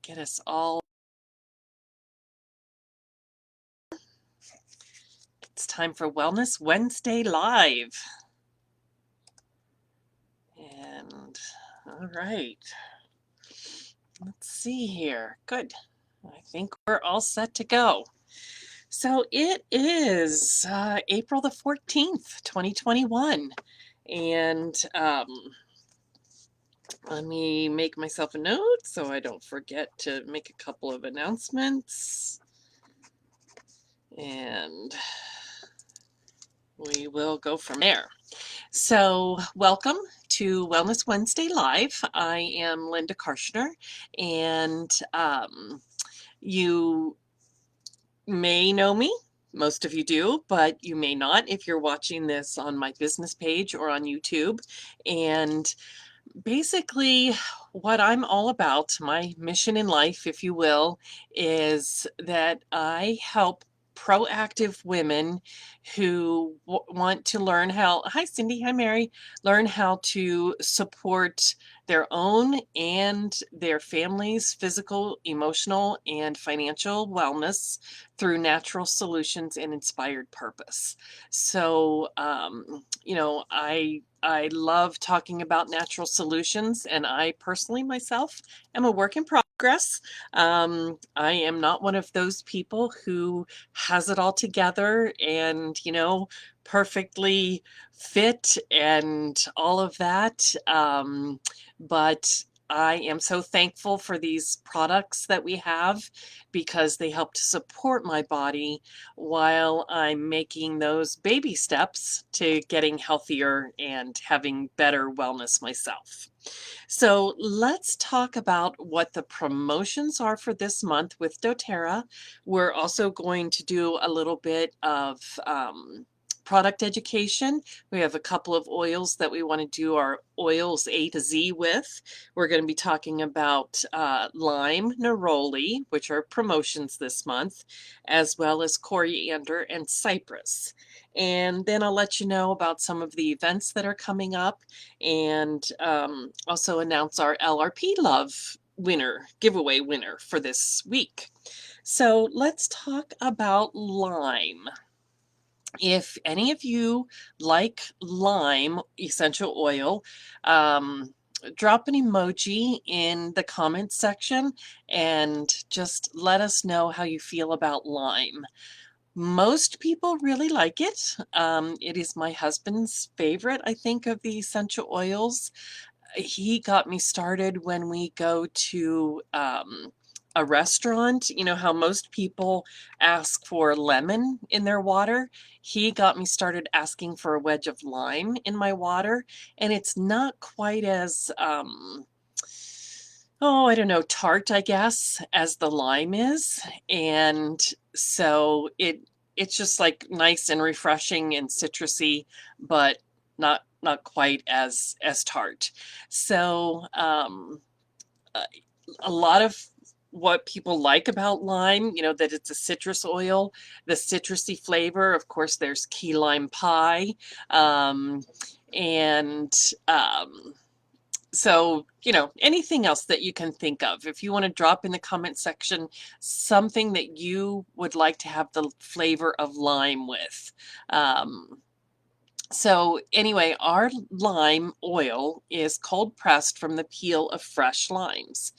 get us all. It's time for Wellness Wednesday Live. And all right, let's see here. Good. I think we're all set to go. So it is April the 14th, 2021. And let me make myself a note so I don't forget to make a couple of announcements. And we will go from there. So welcome to Wellness Wednesday Live. I am Linda Karshner, and you may know me. Most of you do, but you may not if you're watching this on my business page or on YouTube. And basically, what I'm all about, my mission in life, if you will, is that I help proactive women who want to learn how, hi Cindy, hi Mary, learn how to support their own and their family's physical, emotional, and financial wellness through natural solutions and inspired purpose. So, I love talking about natural solutions, and I personally myself am a work in progress. I am not one of those people who has it all together and, perfectly fit and all of that. But I am so thankful for these products that we have because they help to support my body while I'm making those baby steps to getting healthier and having better wellness myself. So let's talk about what the promotions are for this month with doTERRA. We're also going to do a little bit of product education. We have a couple of oils that we want to do our oils A to Z with. We're going to be talking about lime neroli, which are promotions this month, as well as coriander and cypress. And then I'll let you know about some of the events that are coming up, and also announce our LRP Love giveaway winner for this week. So let's talk about lime. If any of you like lime essential oil, drop an emoji in the comments section and just let us know how you feel about lime. Most people really like it. It is my husband's favorite, I think, of the essential oils. He got me started when we go to a restaurant. You know how most people ask for lemon in their water? He got me started asking for a wedge of lime in my water, and it's not quite as I don't know, tart, I guess, as the lime is. And so it's just like nice and refreshing and citrusy, but not quite as tart. So a lot of what people like about lime, that it's a citrus oil, the citrusy flavor. Of course, there's key lime pie, and so, anything else that you can think of. If you want to drop in the comment section something that you would like to have the flavor of lime with. So anyway, our lime oil is cold pressed from the peel of fresh limes.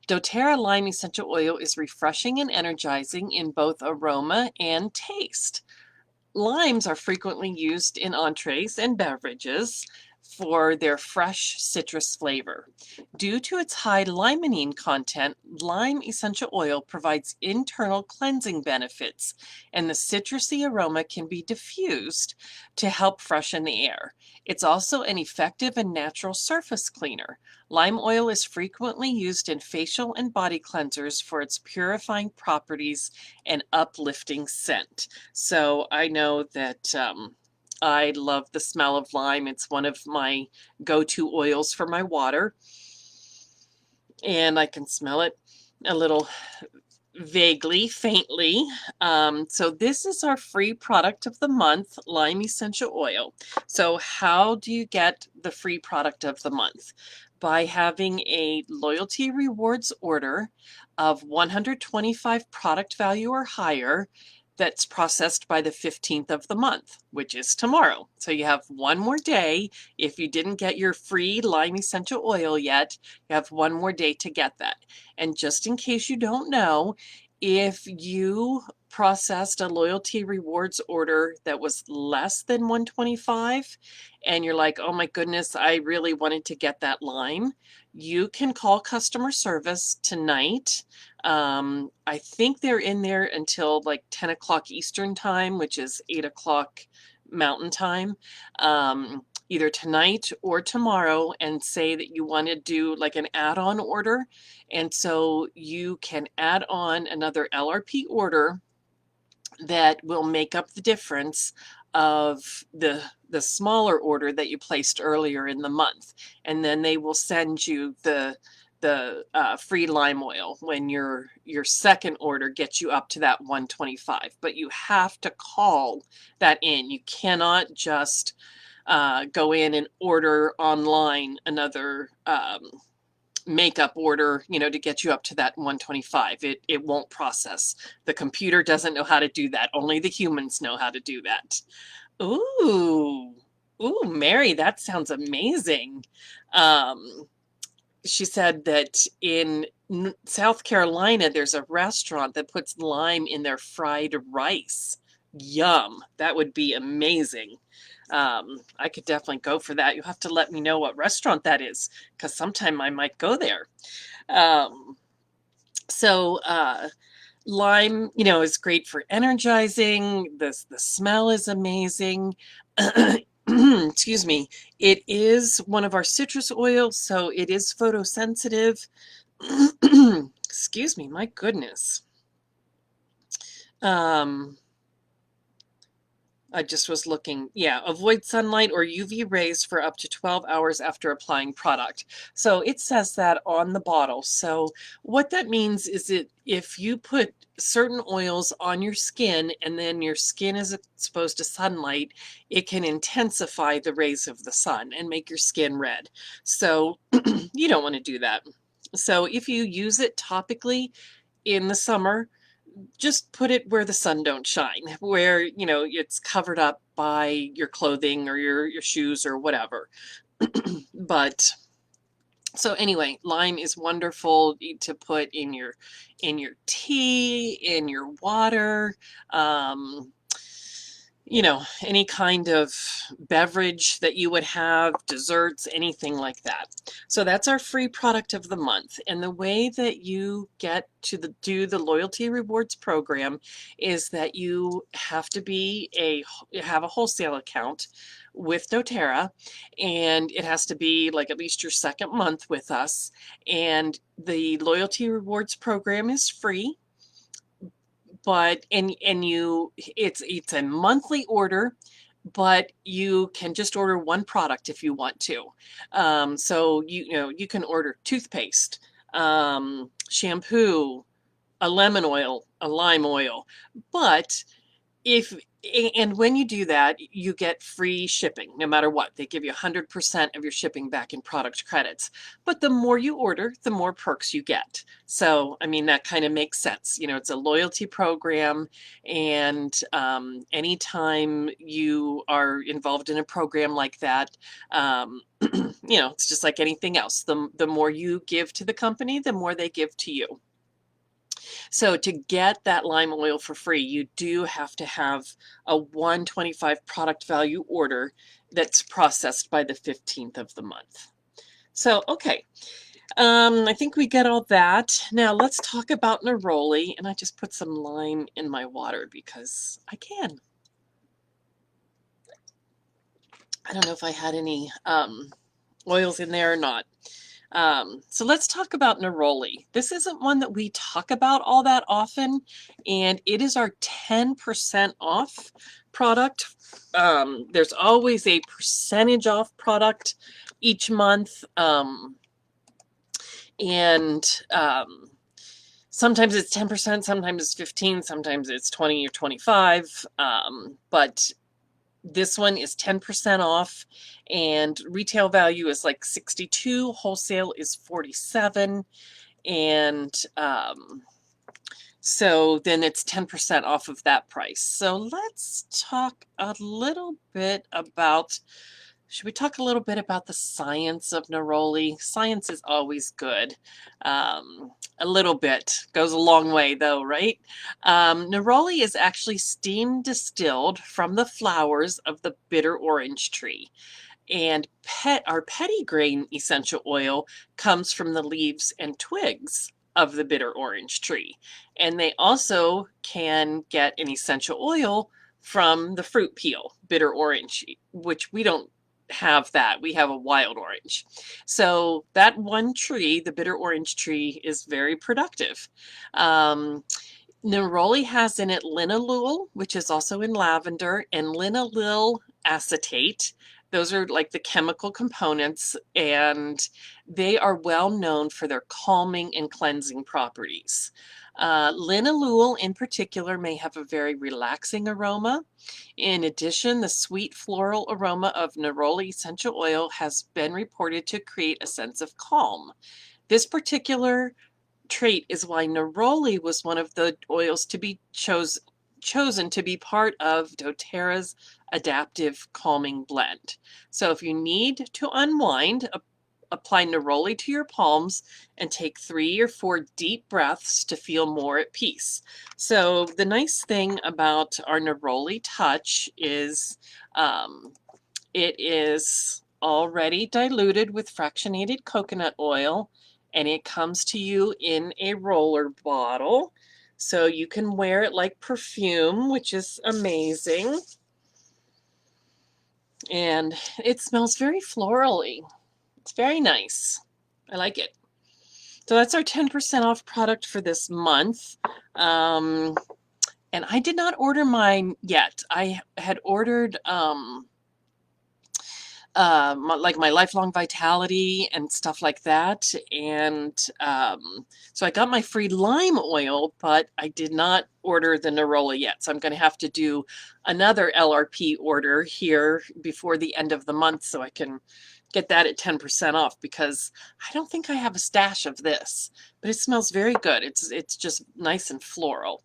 doTERRA Lime Essential Oil is refreshing and energizing in both aroma and taste. Limes are frequently used in entrees and beverages for their fresh citrus flavor. Due to its high limonene content, lime essential oil provides internal cleansing benefits, and the citrusy aroma can be diffused to help freshen the air. It's also an effective and natural surface cleaner. Lime oil is frequently used in facial and body cleansers for its purifying properties and uplifting scent. So I know that I love the smell of lime. It's one of my go-to oils for my water. And I can smell it a little vaguely, faintly. So this is our free product of the month, Lime Essential Oil. So how do you get the free product of the month? by having a loyalty rewards order of 125 product value or higher that's processed by the 15th of the month, which is tomorrow. So you have one more day. If you didn't get your free lime essential oil yet, you have one more day to get that. And just in case you don't know, if you processed a loyalty rewards order that was less than 125 and you're like, oh my goodness, I really wanted to get that lime, you can call customer service tonight. I think they're in there until like 10 o'clock Eastern time, which is 8 o'clock Mountain time, either tonight or tomorrow, and say that you want to do like an add-on order. And so you can add on another LRP order that will make up the difference of the smaller order that you placed earlier in the month. And then they will send you the free lime oil when your second order gets you up to that 125. But you have to call that in. You cannot just go in and order online another makeup order, to get you up to that 125. It won't process. The computer doesn't know how to do that. Only the humans know how to do that. Ooh, Mary, that sounds amazing. She said that in South Carolina, there's a restaurant that puts lime in their fried rice. Yum, that would be amazing. I could definitely go for that. You'll have to let me know what restaurant that is, because sometime I might go there. So lime, is great for energizing. The smell is amazing. Excuse me. It is one of our citrus oils, so it is photosensitive. Excuse me, my goodness. I just was looking. Yeah, avoid sunlight or UV rays for up to 12 hours after applying product. So it says that on the bottle. So what that means is that if you put certain oils on your skin and then your skin is exposed to sunlight, it can intensify the rays of the sun and make your skin red. So you don't want to do that. So if you use it topically in the summer, just put it where the sun don't shine, where it's covered up by your clothing or your shoes or whatever. But so anyway, lime is wonderful to put in your tea, in your water, any kind of beverage that you would have, desserts, anything like that. So that's our free product of the month. And the way that you get to do the loyalty rewards program is that you have to have a wholesale account with doTERRA, and it has to be like at least your second month with us. And the loyalty rewards program is free. But it's a monthly order, but you can just order one product if you want to. So you can order toothpaste, shampoo, a lemon oil, a lime oil. But when you do that, you get free shipping no matter what. They give you 100% of your shipping back in product credits. But the more you order, the more perks you get. So, I mean, that kind of makes sense. It's a loyalty program, and anytime you are involved in a program like that, it's just like anything else. The more you give to the company, the more they give to you. So to get that lime oil for free, you do have to have a 125 product value order that's processed by the 15th of the month. So, okay. I think we get all that. Now let's talk about neroli. And I just put some lime in my water because I can. I don't know if I had any oils in there or not. So let's talk about neroli. This isn't one that we talk about all that often, and it is our 10% off product. There's always a percentage off product each month, and sometimes it's 10%, sometimes it's 15%, sometimes it's 20 or 25, but This one is 10% off, and retail value is like 62, wholesale is 47, and so then it's 10% off of that price. So let's talk a little bit about, should we talk a little bit about the science of neroli? Science is always good. A little bit goes a long way though, right? Neroli is actually steam distilled from the flowers of the bitter orange tree. And our petitgrain essential oil comes from the leaves and twigs of the bitter orange tree. And they also can get an essential oil from the fruit peel, bitter orange, which we don't have that. We have a wild orange. So that one tree, the bitter orange tree, is very productive. Neroli has in it linalool, which is also in lavender, and linalool acetate. Those are like the chemical components, and they are well known for their calming and cleansing properties. Linalool in particular may have a very relaxing aroma. In addition, the sweet floral aroma of neroli essential oil has been reported to create a sense of calm. This particular trait is why neroli was one of the oils to be chosen to be part of doTERRA's adaptive calming blend. So if you need to unwind, apply neroli to your palms and take 3 or 4 deep breaths to feel more at peace. So the nice thing about our neroli touch is it is already diluted with fractionated coconut oil, and it comes to you in a roller bottle. So you can wear it like perfume, which is amazing. And it smells very florally. It's very nice. I like it. So that's our 10% off product for this month. And I did not order mine yet. I had ordered like my lifelong vitality and stuff like that. And so I got my free lime oil, but I did not order the neroli yet. So I'm going to have to do another LRP order here before the end of the month so I can get that at 10% off, because I don't think I have a stash of this, but it smells very good. It's just nice and floral.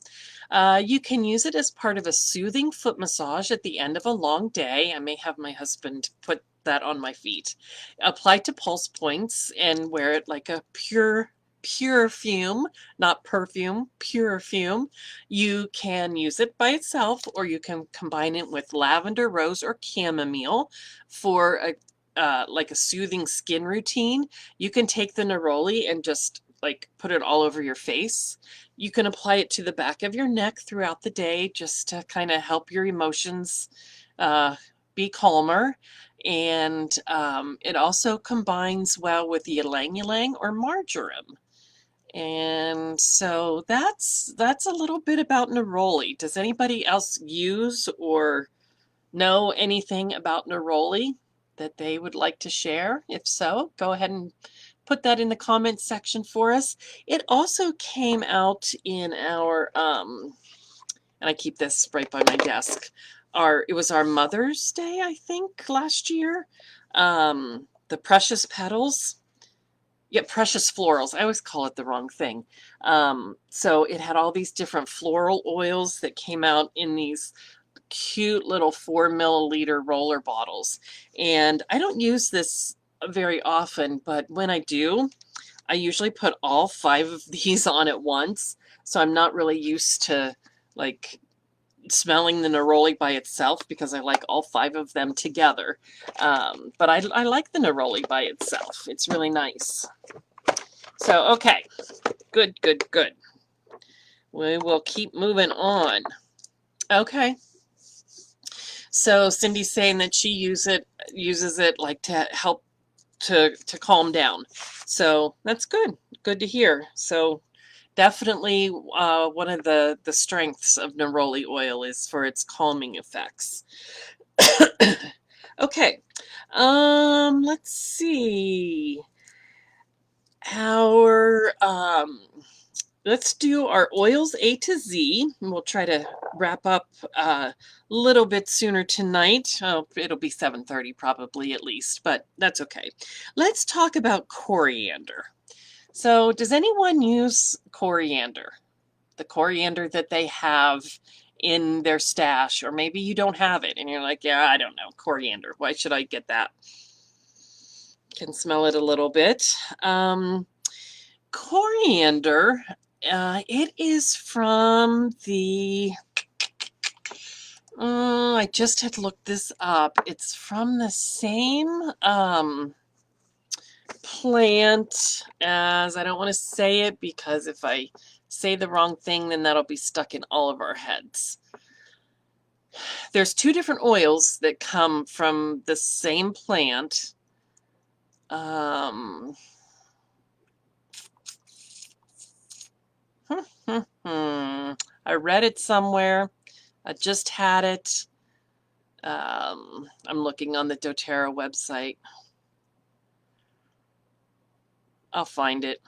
You can use it as part of a soothing foot massage at the end of a long day. I may have my husband put that on my feet. Apply to pulse points and wear it like a pure fume, not perfume, pure fume. You can use it by itself, or you can combine it with lavender, rose, or chamomile for like a soothing skin routine. You can take the neroli and just like put it all over your face. You can apply it to the back of your neck throughout the day just to kind of help your emotions be calmer. And it also combines well with ylang ylang or marjoram. And so that's a little bit about neroli. Does anybody else use or know anything about neroli that they would like to share? If so, go ahead and put that in the comments section for us. It also came out in our and I keep this right by my desk. It was our Mother's Day, I think, last year. The Precious Petals. Yeah, Precious Florals. I always call it the wrong thing. So it had all these different floral oils that came out in these cute little 4 milliliter roller bottles. And I don't use this very often, but when I do, I usually put all 5 of these on at once. So I'm not really used to like smelling the neroli by itself, because I like all 5 of them together. But I like the neroli by itself. It's really nice. So, okay, good. We will keep moving on. Okay. So Cindy's saying that she uses it like to help to calm down. So that's good to hear. So definitely one of the strengths of neroli oil is for its calming effects. Okay, let's see. Our let's do our oils A to Z. And we'll try to wrap up a little bit sooner tonight. Oh, it'll be 7:30 probably at least, but that's okay. Let's talk about coriander. So does anyone use coriander? The coriander that they have in their stash, or maybe you don't have it and you're like, yeah, I don't know, coriander. Why should I get that? Can smell it a little bit. Coriander, it is from the, I just had looked this up. It's from the same plant as, I don't want to say it because if I say the wrong thing, then that'll be stuck in all of our heads. There's two different oils that come from the same plant. I read it somewhere. I just had it. I'm looking on the doTERRA website. I'll find it.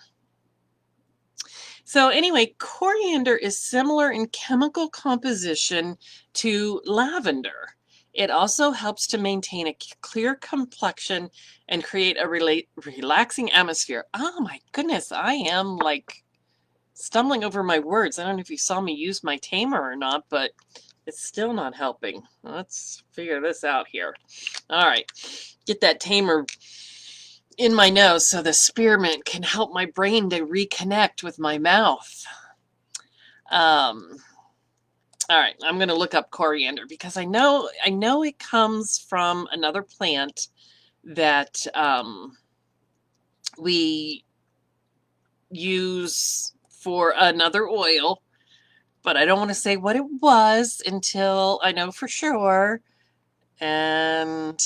So anyway, coriander is similar in chemical composition to lavender. It also helps to maintain a clear complexion and create a relaxing atmosphere. Oh my goodness, I am like stumbling over my words. I don't know if you saw me use my tamer or not, but it's still not helping. Let's figure this out here. All right, get that tamer in my nose so the spearmint can help my brain to reconnect with my mouth. All right, I'm going to look up coriander because I know it comes from another plant that we use for another oil, but I don't want to say what it was until I know for sure. And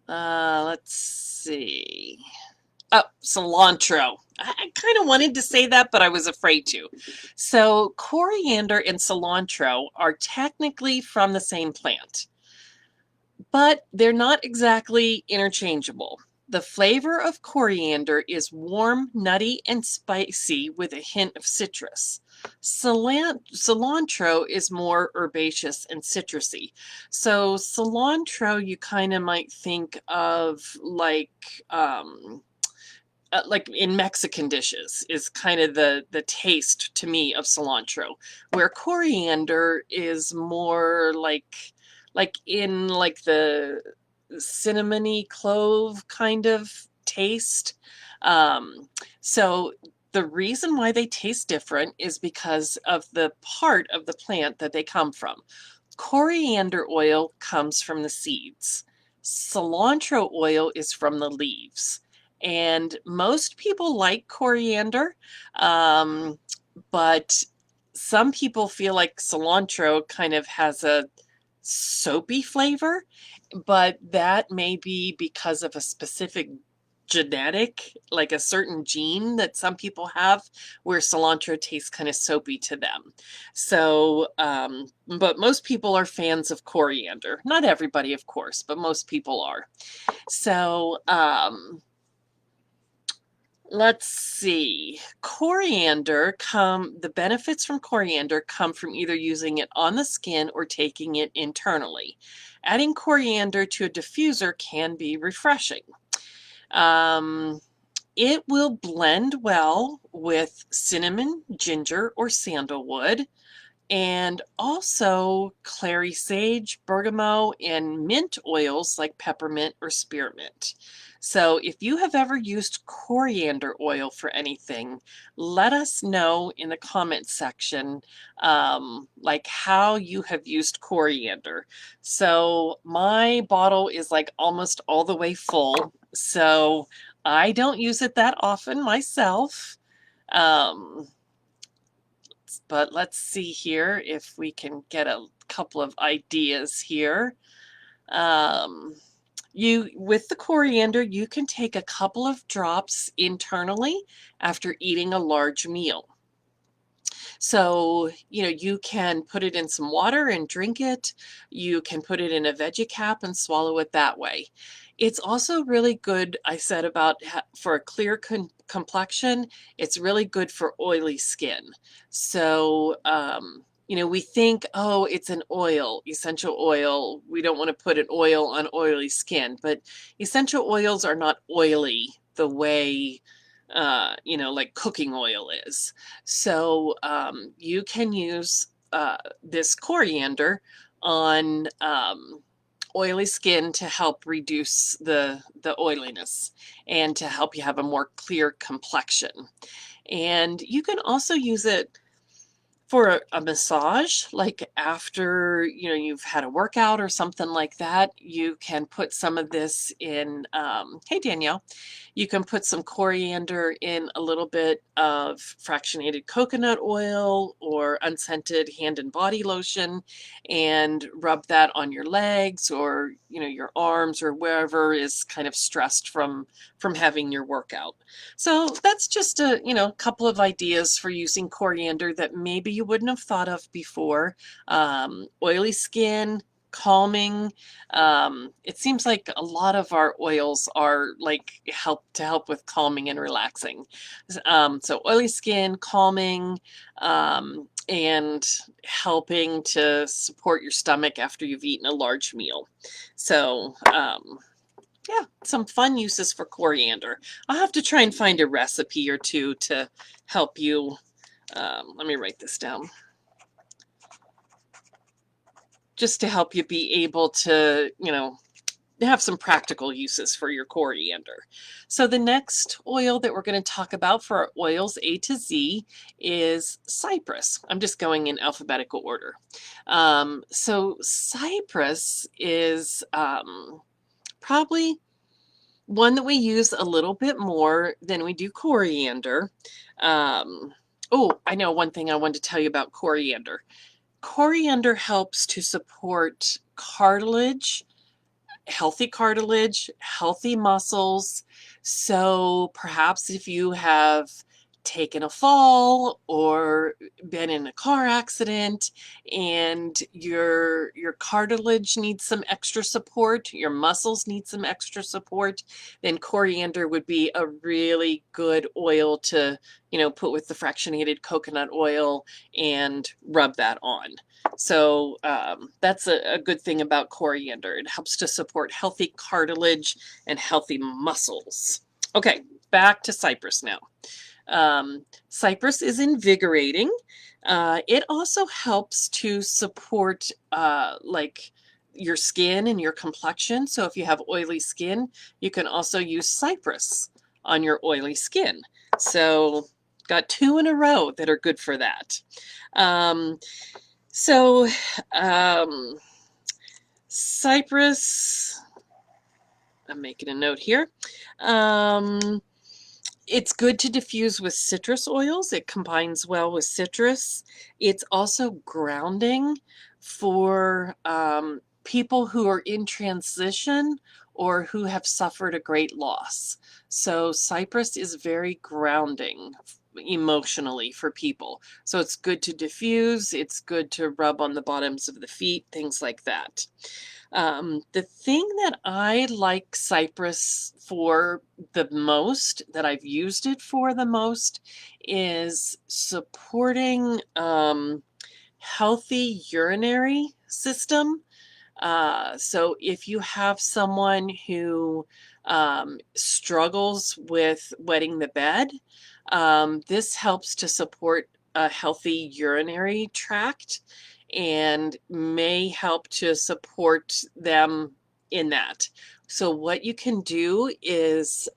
let's see. Oh, cilantro. I kind of wanted to say that, but I was afraid to. So coriander and cilantro are technically from the same plant, but they're not exactly interchangeable. The flavor of coriander is warm, nutty, and spicy with a hint of citrus. Cilantro is more herbaceous and citrusy. So cilantro, you kind of might think of like in Mexican dishes is kind of the taste to me of cilantro, where coriander is more like in like the cinnamony clove kind of taste. So the reason why they taste different is because of the part of the plant that they come from. Coriander oil comes from the seeds. Cilantro oil is from the leaves. And most people like coriander, but some people feel like cilantro kind of has a soapy flavor, but that may be because of a specific genetic, like a certain gene that some people have, where cilantro tastes kind of soapy to them. So, but most people are fans of coriander. Not everybody, of course, but most people are. So, let's see. The benefits from coriander come from either using it on the skin or taking it internally. Adding coriander to a diffuser can be refreshing. It will blend well with cinnamon, ginger, or sandalwood, and also clary sage, bergamot, and mint oils like peppermint or spearmint. So if you have ever used coriander oil for anything, let us know in the comment section like how you have used coriander. So my bottle is like almost all the way full, so I don't use it that often myself. But let's see here if we can get a couple of ideas here. With the coriander, you can take a couple of drops internally after eating a large meal. So, you can put it in some water and drink it. You can put it in a veggie cap and swallow it that way. It's also really good, I said about for a clear complexion, it's really good for oily skin. So, you know, we think, oh, it's an oil, essential oil. We don't want to put an oil on oily skin, but essential oils are not oily the way, you know, like cooking oil is. So you can use this coriander on oily skin to help reduce the oiliness and to help you have a more clear complexion. And you can also use it for a massage, like after, you know, you've had a workout or something like that. You can put some of this in, hey Danielle, you can put some coriander in a little bit of fractionated coconut oil or unscented hand and body lotion and rub that on your legs or, you know, your arms or wherever is kind of stressed from having your workout. So that's just a, you know, couple of ideas for using coriander that maybe you wouldn't have thought of before. Oily skin, calming. It seems like a lot of our oils are like help with calming and relaxing. So oily skin, calming, and helping to support your stomach after you've eaten a large meal. So yeah, some fun uses for coriander. I'll have to try and find a recipe or two to help you. Let me write this down. Just to help you be able to, you know, have some practical uses for your coriander. So the next oil that we're going to talk about for our oils A to Z is cypress. I'm just going in alphabetical order. So cypress is probably one that we use a little bit more than we do coriander. Oh, I know one thing I wanted to tell you about coriander. Coriander helps to support cartilage, healthy muscles. So perhaps if you have taken a fall or been in a car accident and your cartilage needs some extra support, your muscles need some extra support, then coriander would be a really good oil to, you know, put with the fractionated coconut oil and rub that on. So that's a good thing about coriander. It helps to support healthy cartilage and healthy muscles. Okay, back to cypress now. Cypress is invigorating. It also helps to support like your skin and your complexion. So if you have oily skin, you can also use cypress on your oily skin. So got two in a row that are good for that. So cypress, I'm making a note here. It's good to diffuse with citrus oils. It combines well with citrus. It's also grounding for people who are in transition or who have suffered a great loss. So cypress is very grounding emotionally for people. So it's good to diffuse. It's good to rub on the bottoms of the feet, things like that. The thing that I like cypress for the most, that I've used it for the most, is supporting healthy urinary system. So if you have someone who struggles with wetting the bed, this helps to support a healthy urinary tract and may help to support them in that. So what you can do is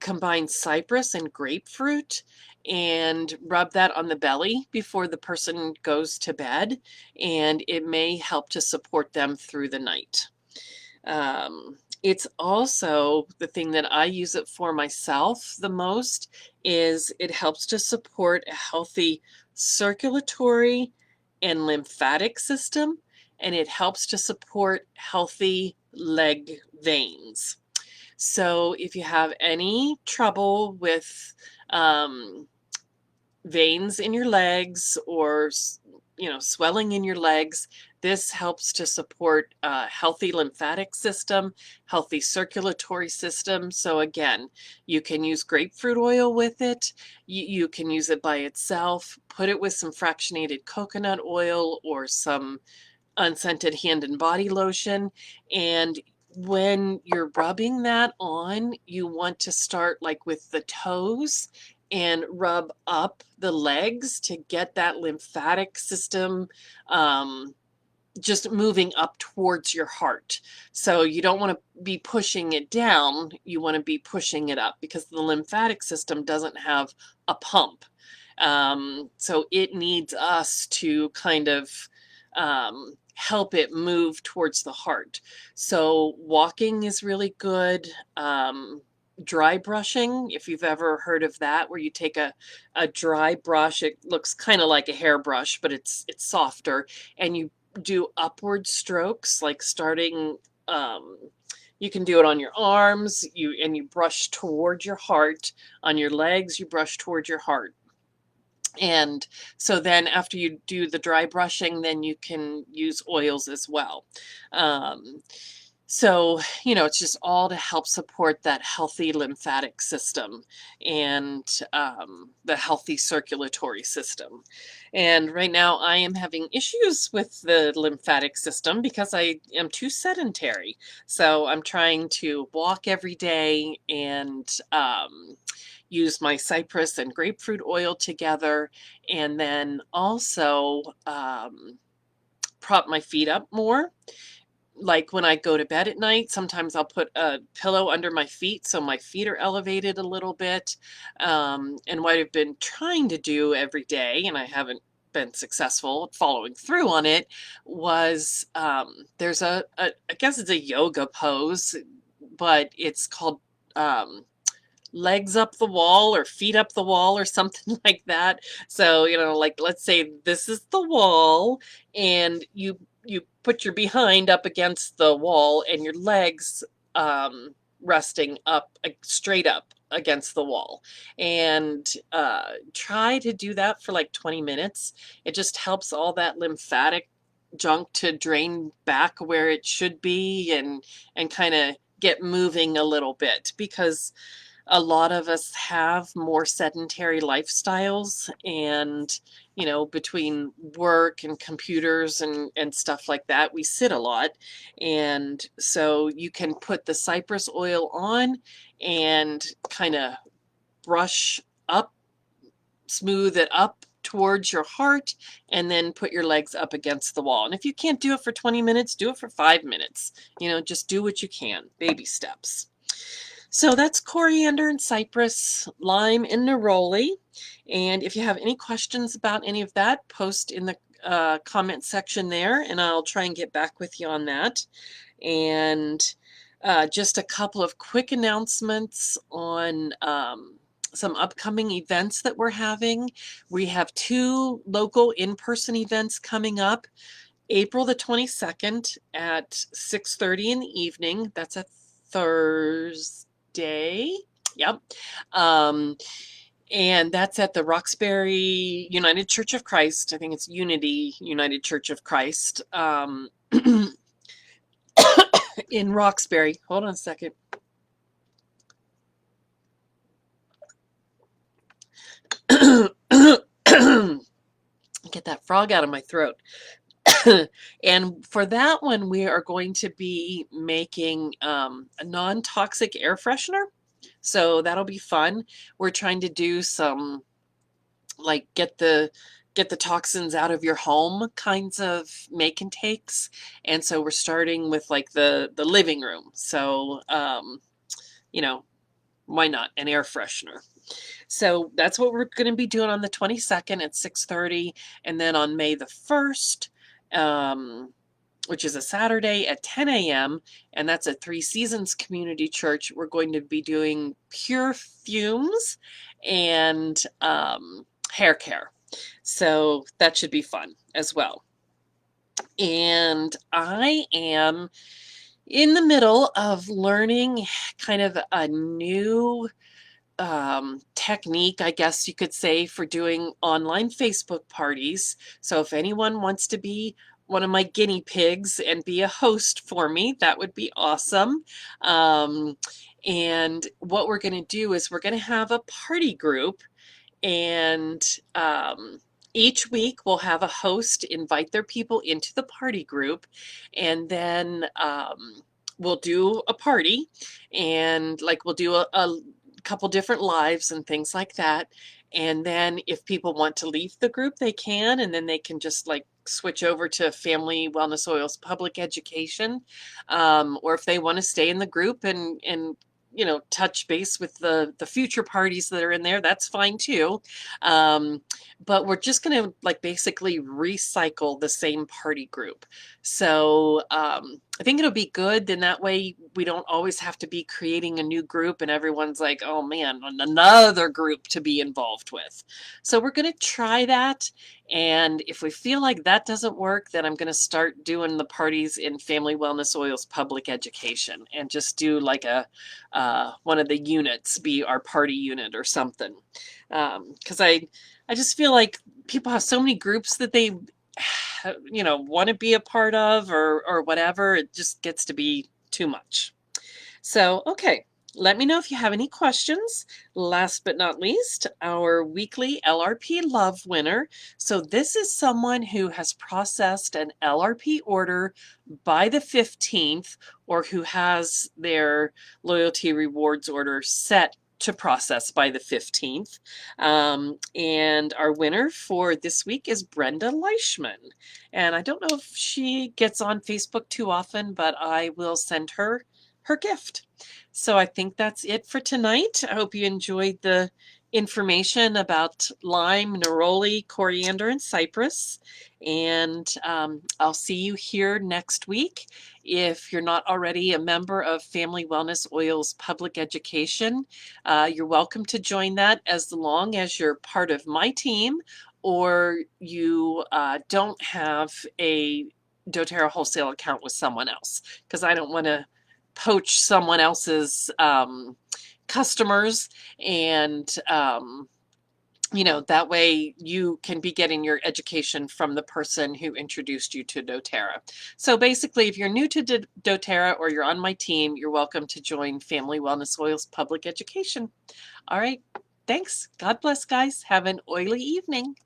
combine cypress and grapefruit and rub that on the belly before the person goes to bed, and it may help to support them through the night. It's also the thing that I use it for myself the most is it helps to support a healthy circulatory and lymphatic system, and it helps to support healthy leg veins. So if you have any trouble with veins in your legs or, you know, swelling in your legs, This helps to support a healthy lymphatic system, healthy circulatory system. So again, you can use grapefruit oil with it. You can use it by itself. Put it with some fractionated coconut oil or some unscented hand and body lotion. And when you're rubbing that on, you want to start like with the toes and rub up the legs to get that lymphatic system just moving up towards your heart. So you don't want to be pushing it down, you want to be pushing it up because the lymphatic system doesn't have a pump. So it needs us to kind of help it move towards the heart. So walking is really good. Dry brushing, if you've ever heard of that, where you take a dry brush, it looks kind of like a hairbrush, but it's softer, and you do upward strokes, like starting, you can do it on your arms, and you brush toward your heart. On your legs, you brush toward your heart. And so then after you do the dry brushing, then you can use oils as well. So, it's just all to help support that healthy lymphatic system and the healthy circulatory system. And right now I am having issues with the lymphatic system because I am too sedentary. So I'm trying to walk every day and use my cypress and grapefruit oil together, and then also prop my feet up more. Like when I go to bed at night, sometimes I'll put a pillow under my feet so my feet are elevated a little bit. And what I've been trying to do every day, and I haven't been successful at following through on it, was there's I guess it's a yoga pose, but it's called legs up the wall or feet up the wall or something like that. So, like let's say this is the wall, and you put your behind up against the wall and your legs resting up straight up against the wall, and try to do that for like 20 minutes. It just helps all that lymphatic junk to drain back where it should be, and kind of get moving a little bit, because a lot of us have more sedentary lifestyles, and between work and computers and stuff like that, we sit a lot. And so you can put the cypress oil on and kind of brush up, smooth it up towards your heart, and then put your legs up against the wall. And if you can't do it for 20 minutes, do it for 5 minutes. Just do what you can, baby steps. So that's coriander and cypress, lime and neroli. And if you have any questions about any of that, post in the comment section there, and I'll try and get back with you on that. And just a couple of quick announcements on some upcoming events that we're having. We have 2 local in-person events coming up. April the 22nd at 6:30 in the evening. That's a Thursday. Yep. And that's at the Roxbury United Church of Christ. I think it's Unity United Church of Christ in Roxbury. Hold on a second. Get that frog out of my throat. And for that one, we are going to be making a non-toxic air freshener. So that'll be fun. We're trying to do some, like, get the toxins out of your home kinds of make and takes. And so we're starting with like the living room. So, why not an air freshener? So that's what we're going to be doing on the 22nd at 6:30. And then on May the 1st, which is a Saturday at 10 a.m., and that's at Three Seasons Community Church, we're going to be doing pure fumes and hair care. So that should be fun as well. And I am in the middle of learning kind of a new technique, I guess you could say, for doing online Facebook parties. So if anyone wants to be one of my guinea pigs and be a host for me, that would be awesome. Um, and what we're going to do is we're going to have a party group, and each week we'll have a host invite their people into the party group, and then we'll do a party, and like we'll do a couple different lives and things like that. And then if people want to leave the group, they can, and then they can just like switch over to Family Wellness Oils Public Education, or if they want to stay in the group and touch base with the future parties that are in there, that's fine too. But we're just going to like basically recycle the same party group. So I think it'll be good. Then that way we don't always have to be creating a new group and everyone's like, oh man, another group to be involved with. So we're going to try that. And if we feel like that doesn't work, then I'm going to start doing the parties in Family Wellness Oils Public Education and just do like one of the units be our party unit or something. Because I just feel like people have so many groups that they want to be a part of or whatever. It just gets to be too much. So, okay. Let me know if you have any questions. Last but not least, our weekly LRP Love winner. So this is someone who has processed an LRP order by the 15th, or who has their loyalty rewards order set to process by the 15th. And our winner for this week is Brenda Leishman. And I don't know if she gets on Facebook too often, but I will send her gift. So I think that's it for tonight. I hope you enjoyed the information about lime, neroli, coriander, and cypress. And I'll see you here next week. If you're not already a member of Family Wellness Oils Public Education, you're welcome to join that as long as you're part of my team, or you don't have a doTERRA wholesale account with someone else, because I don't want to poach someone else's customers, and that way you can be getting your education from the person who introduced you to doTERRA. So basically, if you're new to doTERRA or you're on my team, you're welcome to join Family Wellness Oils Public Education. All right, thanks. God bless, guys. Have an oily evening.